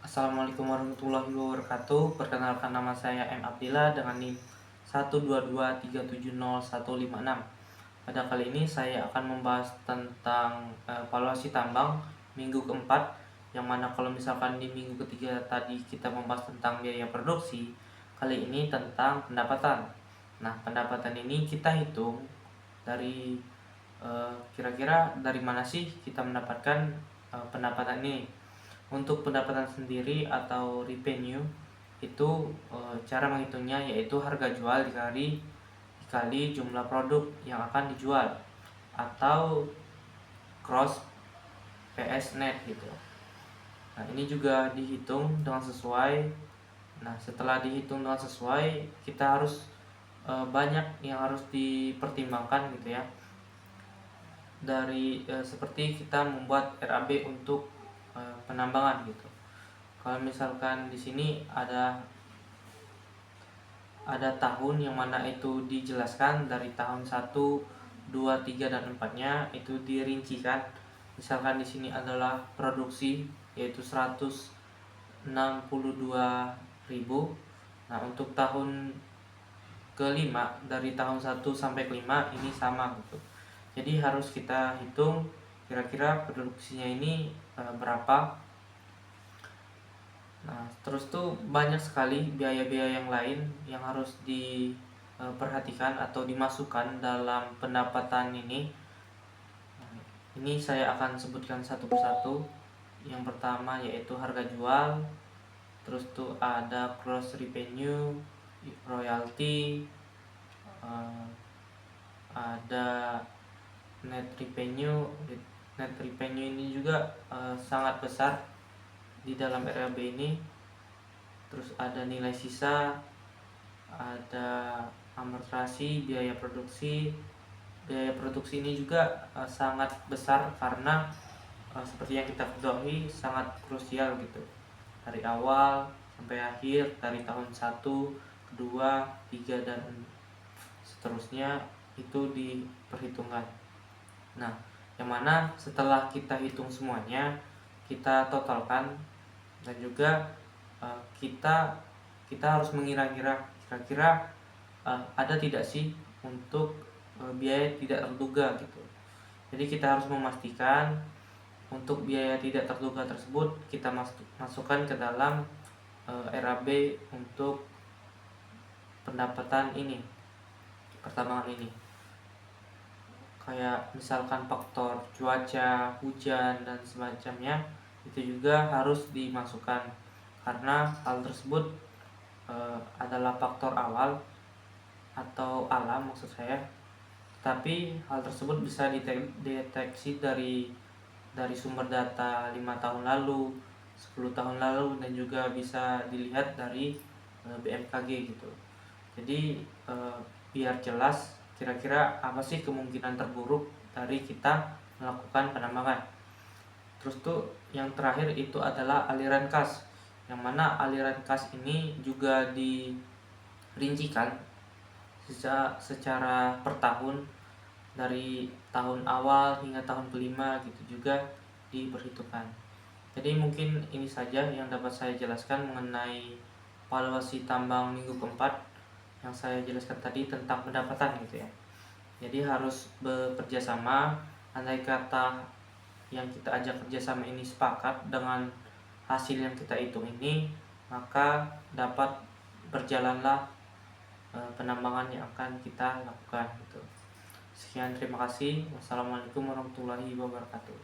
Assalamualaikum warahmatullahi wabarakatuh. Perkenalkan, nama saya M. Abdillah dengan NIM 122370156. Pada kali ini saya akan membahas tentang valuasi tambang minggu keempat, yang mana kalau misalkan di minggu ketiga tadi kita membahas tentang biaya produksi, kali ini tentang pendapatan. Nah, pendapatan ini kita hitung dari kira-kira dari mana sih kita mendapatkan pendapatan ini. Untuk pendapatan sendiri atau revenue itu cara menghitungnya yaitu harga jual dikali jumlah produk yang akan dijual, atau cross PS net gitu. Nah, ini juga dihitung dengan sesuai. Nah, setelah dihitung dengan sesuai, kita harus banyak yang harus dipertimbangkan gitu ya. Dari seperti kita membuat RAB untuk penambangan gitu. Kalau misalkan di sini ada tahun yang mana itu dijelaskan dari tahun 1, 2, 3 dan 4-nya itu dirincikan. Misalkan di sini adalah produksi yaitu 162.000. Nah, untuk tahun kelima dari tahun 1 sampai kelima ini sama gitu. Jadi harus kita hitung kira-kira produksinya ini berapa. Nah, terus tuh banyak sekali biaya-biaya yang lain yang harus diperhatikan atau dimasukkan dalam pendapatan ini. Nah, ini saya akan sebutkan satu persatu. Yang pertama yaitu harga jual, terus tuh ada gross revenue, royalty, ada net revenue. Net revenue ini juga sangat besar di dalam RAB ini. Terus ada nilai sisa, ada amortisasi, biaya produksi. Biaya produksi ini juga sangat besar karena seperti yang kita ketahui sangat krusial gitu. Dari awal sampai akhir, dari tahun 1, 2, 3 dan seterusnya itu diperhitungkan. Nah, yang mana setelah kita hitung semuanya, kita totalkan, dan juga kita harus mengira-ngira kira-kira ada tidak sih untuk biaya tidak terduga gitu. Jadi kita harus memastikan untuk biaya tidak terduga tersebut kita masukkan ke dalam RAB untuk pendapatan ini, pertambangan ini. Kayak misalkan faktor cuaca, hujan dan semacamnya itu juga harus dimasukkan, karena hal tersebut adalah faktor awal atau alam maksud saya. Tapi hal tersebut bisa dideteksi dari sumber data 5 tahun lalu, 10 tahun lalu, dan juga bisa dilihat dari BMKG gitu. Jadi biar jelas kira-kira apa sih kemungkinan terburuk dari kita melakukan penambangan. Terus tuh yang terakhir itu adalah aliran kas, yang mana aliran kas ini juga dirincikan secara per tahun, dari tahun awal hingga tahun kelima gitu juga diperhitungkan. Jadi mungkin ini saja yang dapat saya jelaskan mengenai valuasi tambang minggu keempat yang saya jelaskan tadi tentang pendapatan gitu ya. Jadi harus bekerja sama. Andai kata yang kita ajak kerjasama ini sepakat dengan hasil yang kita hitung ini, maka dapat berjalanlah penambangan yang akan kita lakukan gitu. Sekian, terima kasih. Wassalamualaikum warahmatullahi wabarakatuh.